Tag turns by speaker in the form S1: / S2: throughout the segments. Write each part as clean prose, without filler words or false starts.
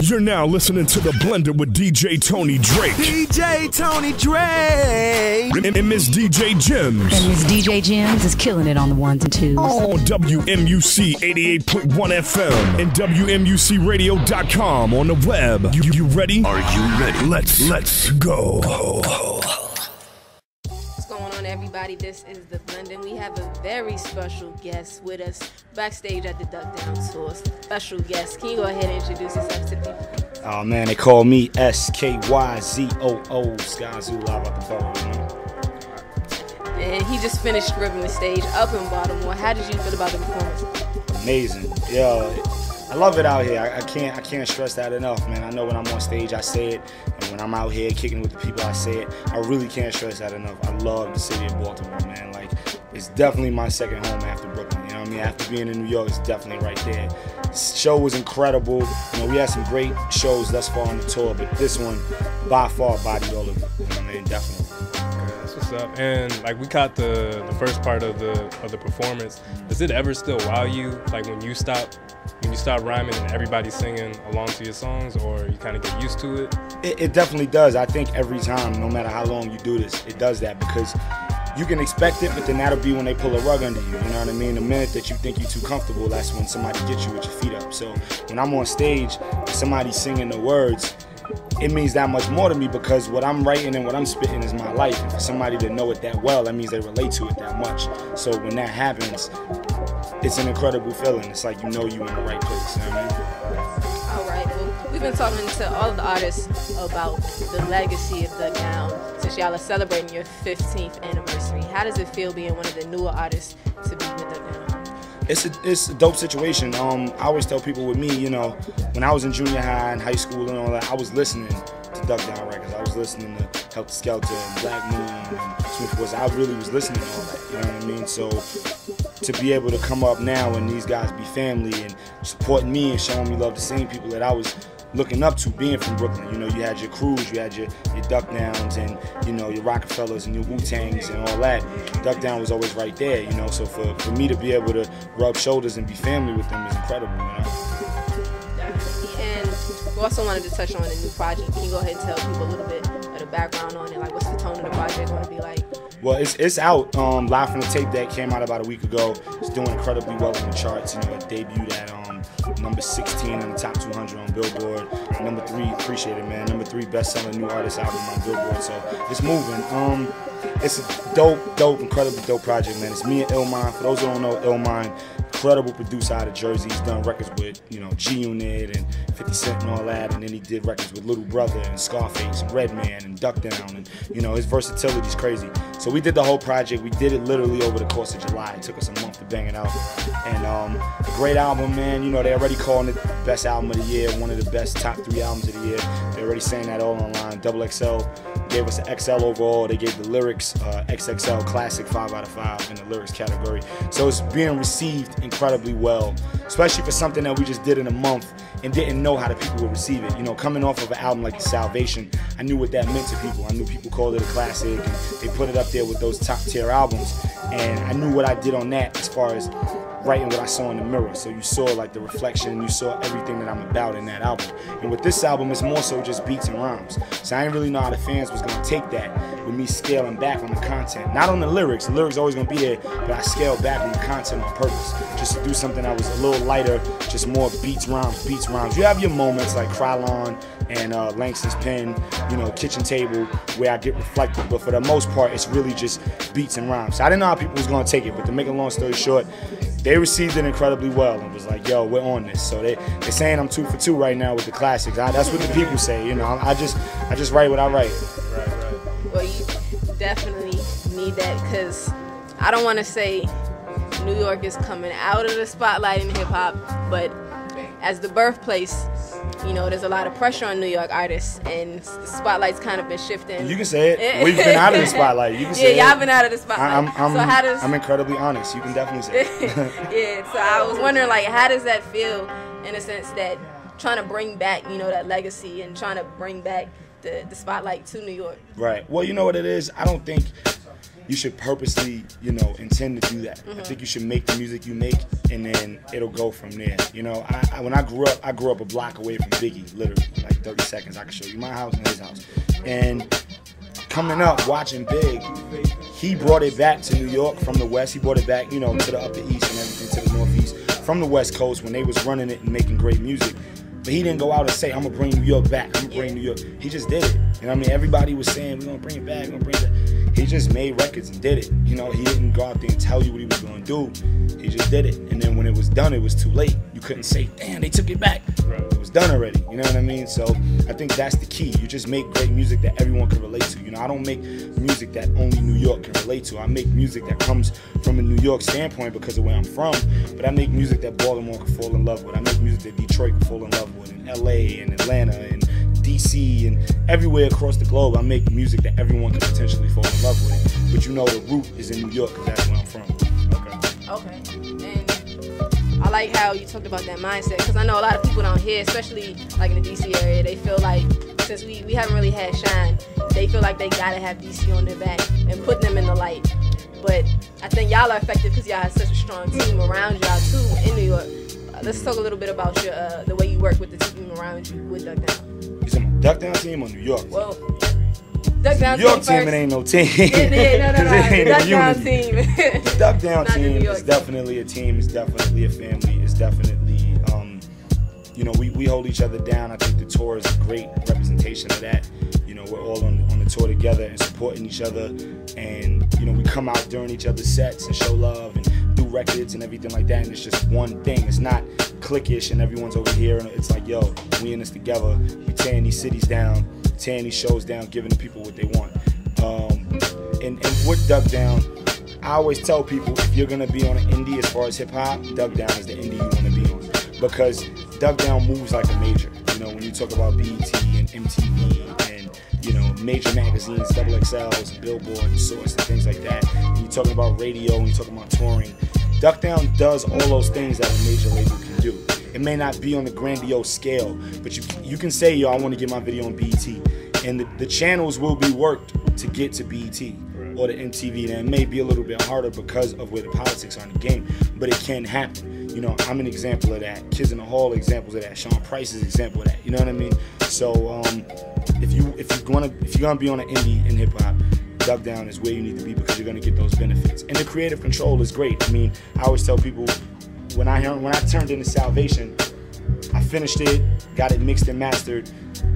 S1: You're now listening to The Blender with DJ Tony Drake.
S2: DJ Tony Drake.
S1: And Miss DJ Gems.
S3: And Miss DJ Gems is killing it on the ones and twos.
S1: On WMUC 88.1 FM and WMUCRadio.com on the web. You ready?
S4: Are you ready?
S1: Let's go.
S5: What's going on, everybody? This is The Blender. We have a very special guest with us backstage at the Duck Down Tour. Special guest. Can you go ahead and introduce yourself to people?
S6: Oh man, they call me Skyzoo, Skyzoo, live out the borough, you know.
S5: And he just finished ripping the stage up in Baltimore. How did you feel about the performance?
S6: Amazing. Yo, I love it out here. I can't stress that enough, man. I know when I'm on stage, I say it, and when I'm out here kicking with the people, I say it. I really can't stress that enough. I love the city of Baltimore, man. Like, it's definitely my second home after Brooklyn. You know what I mean? After being in New York, it's definitely right there. This show was incredible. You know, we had some great shows thus far on the tour, but this one, by far, bodied all of it. You know what I mean? Definitely.
S7: That's what's up. And like, we caught the first part of the performance. Does it ever still wow you, like when you stop rhyming and everybody's singing along to your songs, or you kind of get used to it?
S6: It definitely does. I think every time, no matter how long you do this, it does that, because you can expect it, but then that'll be when they pull a rug under you, you know what I mean? The minute that you think you're too comfortable, that's when somebody gets you with your feet up. So when I'm on stage, somebody's singing the words, it means that much more to me, because what I'm writing and what I'm spitting is my life. And for somebody to know it that well, that means they relate to it that much. So when that happens, it's an incredible feeling. It's like you know you're in the right place, you know what I mean?
S5: All right, well, we've been talking to all of the artists about the legacy of Duck Down since y'all are celebrating your 15th anniversary. How does it feel being one of the newer artists to be with Duck Down?
S6: It's a dope situation. I always tell people with me, you know, when I was in junior high and high school and all that, I was listening to Duck Down records. I was listening to Helter Skelter and Black Moon and Swift Woods. I really was listening to all that, you know what I mean? So to be able to come up now and these guys be family and supporting me and showing me love, the same people that I was looking up to being from Brooklyn. You know, you had your crews, you had your Duck Downs and, you know, your Rockefellers and your Wu-Tangs and all that. Duck Down was always right there, you know, so for me to be able to rub shoulders and be family with them is incredible, you know.
S5: Definitely. And we also wanted to touch on the new project. Can you go ahead and tell people a little bit of the background on it? Like, what's the tone of the project going to be like?
S6: Well, it's out, live from the tape that came out about a week ago. It's doing incredibly well in the charts. You know, it debuted at number 16 on the top 200 on Billboard. Number 3, appreciate it, man. Number 3 best-selling new artist album on Billboard. So it's moving. It's a dope, incredibly dope project, man. It's me and Illmind. For those who don't know, Illmind, incredible producer out of Jersey. He's done records with, you know, G-Unit and 50 Cent and all that, and then he did records with Little Brother and Scarface and Redman and Duck Down, and, you know, his versatility's crazy. So we did the whole project. We did it literally over the course of July. It took us a month to bang it out. And great album, man. You know, they're already calling it best album of the year, one of the best top 3 albums of the year. They're already saying that all online. XXL gave us an XL overall. They gave the lyrics XXL Classic 5 out of 5 in the lyrics category. So it's being received incredibly well, especially for something that we just did in a month and didn't know how the people would receive it. You know, coming off of an album like The Salvation, I knew what that meant to people. I knew people called it a classic, and they put it up there with those top tier albums. And I knew what I did on that as far as writing what I saw in the mirror. So you saw like the reflection, you saw everything that I'm about in that album. And with this album, it's more so just beats and rhymes. So I didn't really know how the fans was gonna take that with me scaling back on the content. Not on the lyrics always gonna be there, but I scaled back on the content on purpose. Just to do something that was a little lighter, just more beats, rhymes. You have your moments like Krylon and Langston's Pen, you know, Kitchen Table, where I get reflective, but for the most part, it's really just beats and rhymes. So I didn't know how people was gonna take it, but to make a long story short, they received it incredibly well and was like, yo, we're on this. So they're saying I'm 2 for 2 right now with the classics. That's what the people say, you know. I just write what I write.
S7: Right.
S5: Well, you definitely need that, because I don't want to say New York is coming out of the spotlight in hip-hop, but as the birthplace, you know, there's a lot of pressure on New York artists, and the spotlight's kind of been shifting.
S6: You can say it. We've been out of the spotlight. You can say it.
S5: Yeah, y'all been out of the spotlight.
S6: I'm incredibly honest. You can definitely say it.
S5: Yeah, so I was wondering, like, how does that feel in a sense that trying to bring back, you know, that legacy and trying to bring back the spotlight to New York?
S6: Right. Well, you know what it is? I don't think you should purposely, you know, intend to do that. I think you should make the music you make, and then it'll go from there. You know, when I grew up a block away from Biggie, literally, like 30 seconds. I can show you my house and his house. And coming up, watching Big, he brought it back to New York from the West. He brought it back, you know, to the Upper East and everything, to the Northeast, from the West Coast when they was running it and making great music. But he didn't go out and say, I'm gonna bring New York back, I'm gonna bring New York. He just did it. You know what I mean? Everybody was saying, we're gonna bring it back, we're gonna bring it back. He just made records and did it. You know, he didn't go out there and tell you what he was gonna do. He just did it. And then when it was done, it was too late. You couldn't say, damn, they took it back. It was done already. You know what I mean? So I think that's the key. You just make great music that everyone can relate to. You know, I don't make music that only New York can relate to. I make music that comes from a New York standpoint because of where I'm from. But I make music that Baltimore can fall in love with. I make music that Detroit can fall in love with, and LA and Atlanta and DC and everywhere across the globe. I make music that everyone can potentially fall in love with. But you know the root is in New York because that's where I'm from.
S5: Okay. And I like how you talked about that mindset, because I know a lot of people down here, especially like in the DC area, they feel like since we haven't really had shine, they feel like they gotta have DC on their back and put them in the light. But I think y'all are effective because y'all have such a strong team around y'all too in New York. Let's talk a little bit about your the way you work with the team around you with Duck Down.
S6: You said Duck Down team or New York?
S5: Well, Duck Down
S6: New York
S5: team
S6: team, it ain't no team.
S5: No. The Duck Down team.
S6: The Duck Down team is definitely a team. It's definitely a family. It's definitely, you know, we hold each other down. I think the tour is a great representation of that. You know, we're all on the tour together and supporting each other. And, you know, we come out during each other's sets and show love and do records and everything like that. And it's just one thing. It's not cliquish and everyone's over here. And it's like, yo, we in this together. We tearing these cities down, tearing these shows down, giving the people what they want. And with Duck Down, I always tell people, if you're gonna be on an indie as far as hip hop, Duck Down is the indie you wanna be on, because Duck Down moves like a major. You know, when you talk about BET and MTV and, you know, major magazines, XXLs, and Billboard and Source and things like that. When you're talking about radio, when you're talking about touring, Duck Down does all those things that a major label can do. It may not be on the grandiose scale, but you can say, yo, I want to get my video on BET. And the channels will be worked to get to BET or the MTV. And it may be a little bit harder because of where the politics are in the game, but it can happen. You know, I'm an example of that. Kids in the Hall are examples of that. Sean Price is an example of that. You know what I mean? So if you're gonna be on an indie in hip hop, Duck Down is where you need to be, because you're gonna get those benefits. And the creative control is great. I mean, I always tell people, when I turned into Salvation, I finished it, got it mixed and mastered.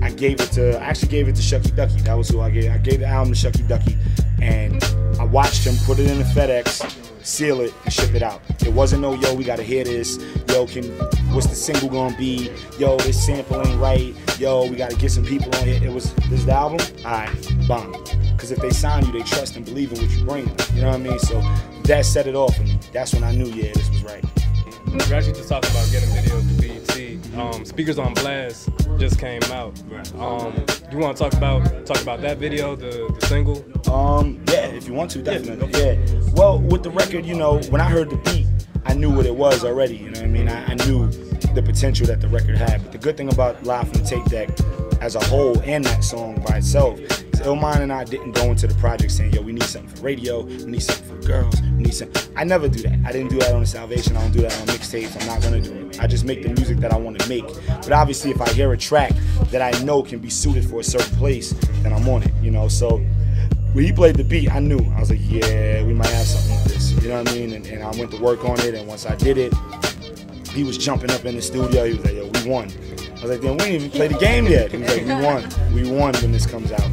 S6: I actually gave it to Shucky Ducky. That was who I gave. I gave the album to Shucky Ducky, and I watched him put it in the FedEx, seal it, and ship it out. It wasn't no, yo, we gotta hear this. Yo, what's the single gonna be? Yo, this sample ain't right. Yo, we gotta get some people on here. It was, this is the album? Alright, bomb. Because if they sign you, they trust and believe in what you bring them. You know what I mean? So that set it off for me. That's when I knew, yeah, this was right.
S7: We're actually just talking about getting videos to BET. Speakers on Blast just came out. You want to talk about that video, the single?
S6: Yeah, if you want to, definitely. Yeah. Well, with the record, you know, when I heard the beat, I knew what it was already. You know what I mean? I knew the potential that the record had. But the good thing about Live from the Tape Deck as a whole and that song by itself is Illmind and I didn't go into the project saying, yo, we need something for radio, we need something for girls, we need something. I never do that. I didn't do that on the Salvation. I don't do that on mixtapes. I'm not gonna do it. I just make the music that I want to make. But obviously, if I hear a track that I know can be suited for a certain place, then I'm on it. You know, so when he played the beat, I knew. I was like, yeah, we might have something with this. You know what I mean? And I went to work on it. And once I did it, he was jumping up in the studio. He was like, yo, we won. I was like, then we didn't even play the game yet. He was like, we won. We won when this comes out.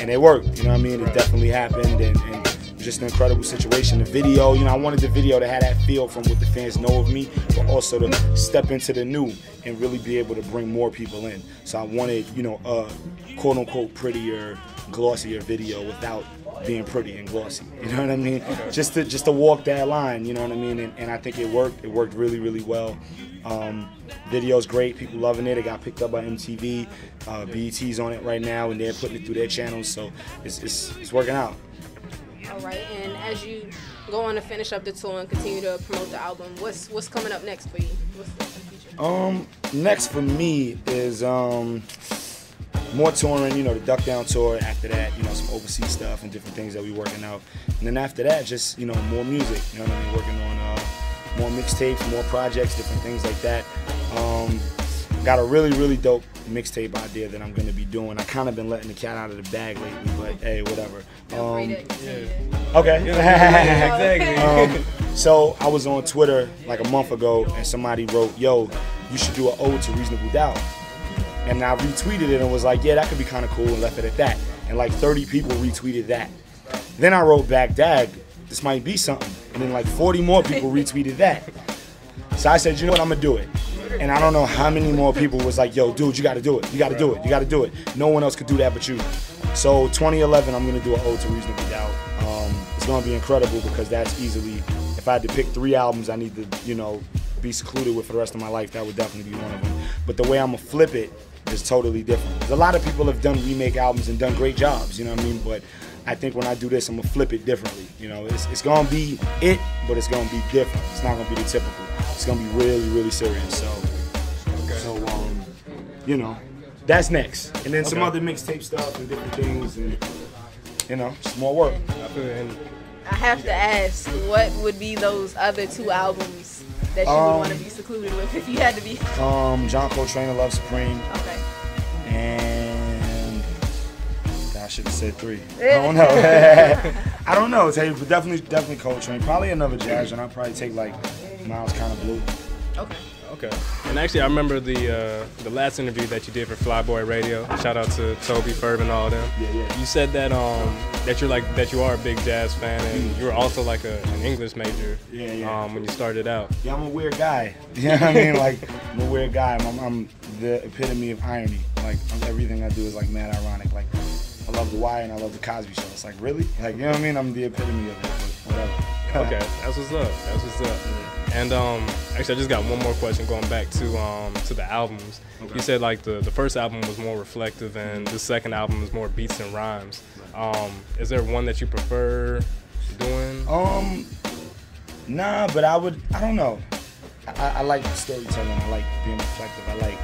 S6: And it worked. You know what I mean? It definitely happened. And just an incredible situation. The video, you know, I wanted the video to have that feel from what the fans know of me, but also to step into the new and really be able to bring more people in. So I wanted, you know, a quote-unquote prettier, glossier video without being pretty and glossy. You know what I mean? Just to walk that line, you know what I mean? And I think it worked. It worked really, really well. Video's great. People loving it. It got picked up by MTV. BET's on it right now, and they're putting it through their channels. So it's working out.
S5: All right, and as you go on to finish up the tour and continue to promote the album, what's coming up next for you? What's the future?
S6: Next for me is more touring, you know, the Duck Down tour. After that, you know, some overseas stuff and different things that we working out. And then after that, just, you know, more music, you know what I mean? Working on more mixtapes, more projects, different things like that. Got a really, really dope mixtape idea that I'm gonna be doing. I kind of been letting the cat out of the bag lately, but hey, whatever. Okay.
S7: Exactly.
S6: So I was on Twitter like a month ago, and somebody wrote, "Yo, you should do an ode to Reasonable Doubt." And I retweeted it and was like, "Yeah, that could be kind of cool," and left it at that. And like 30 people retweeted that. Then I wrote back, "Dag, this might be something." And then like 40 more people retweeted that. So I said, "You know what? I'm gonna do it." And I don't know how many more people was like, "Yo, dude, you gotta do it. You gotta do it. You gotta do it. No one else could do that but you." So 2011, I'm gonna do an ode to Reasonable Doubt. It's gonna be incredible because that's easily, if I had to pick 3 albums I need to, you know, be secluded with for the rest of my life, that would definitely be one of them. But the way I'm gonna flip it is totally different. 'Cause a lot of people have done remake albums and done great jobs, you know what I mean? But I think when I do this, I'm gonna flip it differently. You know, it's gonna be it, but it's gonna be different. It's not gonna be the typical. It's gonna be really, really serious. So you know, that's next. And then some other mixtape stuff and different things, and you know, just more work.
S5: I have to ask, what would be those other 2 albums that you would want to be secluded with if you had to be?
S6: John Coltrane, Love Supreme.
S5: Okay.
S6: And I should have said 3. I don't know. I don't know. But definitely Coltrane. Probably another jazz, and I'll probably take like Miles Kind of Blue.
S5: Okay.
S7: Okay. And actually, I remember the last interview that you did for Flyboy Radio. Shout out to Toby, Ferb, and all them.
S6: Yeah.
S7: You said that that you are a big jazz fan, and you were also like an English major.
S6: Yeah.
S7: When you started out.
S6: Yeah, I'm a weird guy. You know what I mean? Like, I'm a weird guy. I'm the epitome of irony. Like, everything I do is like mad ironic. Like, I love The Wire and I love The Cosby Show. It's like, really? Like, you know what I mean? I'm the epitome of it. But whatever.
S7: Okay, that's what's up. That's what's up. And actually, I just got one more question going back to the albums. Okay. You said like the first album was more reflective, and the second album is more beats and rhymes. Is there one that you prefer doing?
S6: Nah, but I don't know. I like storytelling. I like being reflective. I like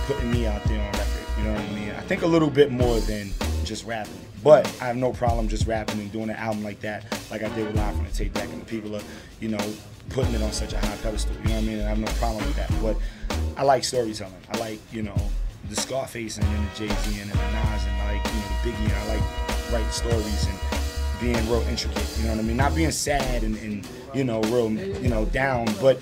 S6: putting me out there on record. You know what I mean? I think a little bit more than just rapping. But I have no problem just rapping and doing an album like that, like I did with Live from the Tape Deck, and the people are, you know, putting it on such a high pedestal. You know what I mean? And I have no problem with that. But I like storytelling. I like, you know, the Scarface and the Jay-Z and the Nas and like, you know, the Biggie. And I like writing stories and being real intricate. You know what I mean? Not being sad and you know, real, you know, down, but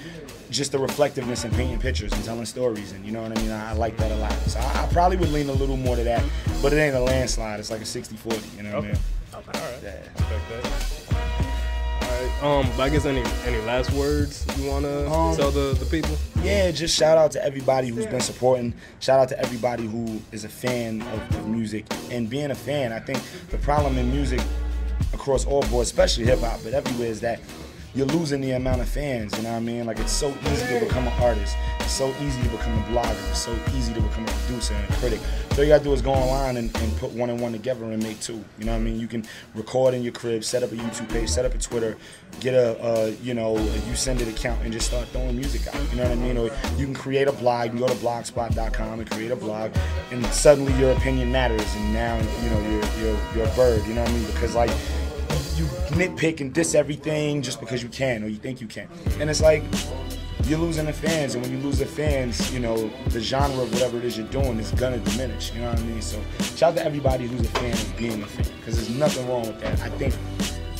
S6: just the reflectiveness and painting pictures and telling stories, and you know what I mean? I like that a lot. So I probably would lean a little more to that, but it ain't a landslide. It's like a 60-40, you know what I mean?
S7: Okay. All right.
S6: Yeah.
S7: Respect that. All right. But I guess any last words you wanna tell the people?
S6: Yeah, just shout out to everybody who's been supporting. Shout out to everybody who is a fan of music. And being a fan, I think the problem in music across all boards, especially hip hop, but everywhere, is that you're losing the amount of fans, you know what I mean? Like, it's so easy to become an artist. It's so easy to become a blogger. It's so easy to become a producer and a critic. So all you gotta do is go online and put 1 and 1 together and make 2. You know what I mean? You can record in your crib, set up a YouTube page, set up a Twitter, get a you send it account and just start throwing music out. You know what I mean? Or you can create a blog. You can go to blogspot.com and create a blog, and suddenly your opinion matters, and now, you know, you're a bird. You know what I mean? Because like, you nitpick and diss everything just because you can or you think you can. And it's like, you're losing the fans, and when you lose the fans, you know, the genre of whatever it is you're doing is gonna diminish, you know what I mean? So shout out to everybody who's a fan of being a fan, because there's nothing wrong with that. I think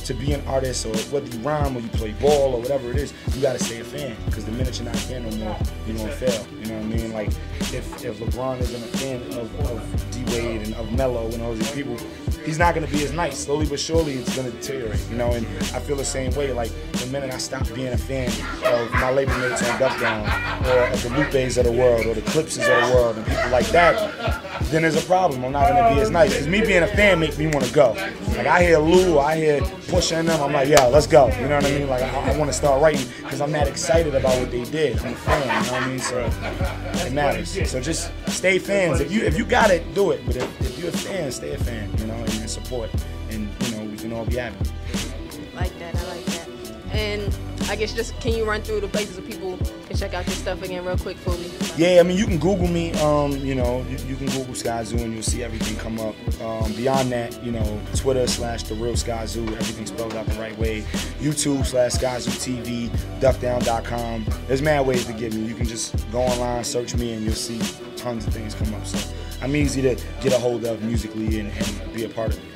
S6: to be an artist, or whether you rhyme or you play ball or whatever it is, you gotta stay a fan, because the minute you're not a fan no more, you're gonna fail, you know what I mean? Like, if LeBron isn't a fan of D-Wade and of Melo and all these people, he's not going to be as nice. Slowly but surely, it's going to deteriorate, you know? And I feel the same way. Like, the minute I stop being a fan of my label mates on Duck Down, or of the Lupes of the world, or the Clipses of the world, and people like that, then there's a problem. I'm not going to be as nice. Because me being a fan makes me want to go. Like, I hear Lou, I hear Pusha and them, I'm like, yeah, let's go. You know what I mean? Like, I want to start writing because I'm that excited about what they did. I'm a fan, you know what I mean? So it matters. So just stay fans. If you got it, do it. But if you're a fan, stay a fan, you know, and support. And, you know, we can all be happy.
S5: I like that. And I guess just can you run through the places where people can check out your stuff again real quick for me?
S6: Yeah, I mean, you can Google me. You know, you can Google Skyzoo and you'll see everything come up. Beyond that, you know, Twitter /TheRealSkyzoo, everything spelled out the right way. YouTube /SkyzooTV, duckdown.com. There's mad ways to get me. You can just go online, search me, and you'll see tons of things come up. So I'm easy to get a hold of musically and be a part of it.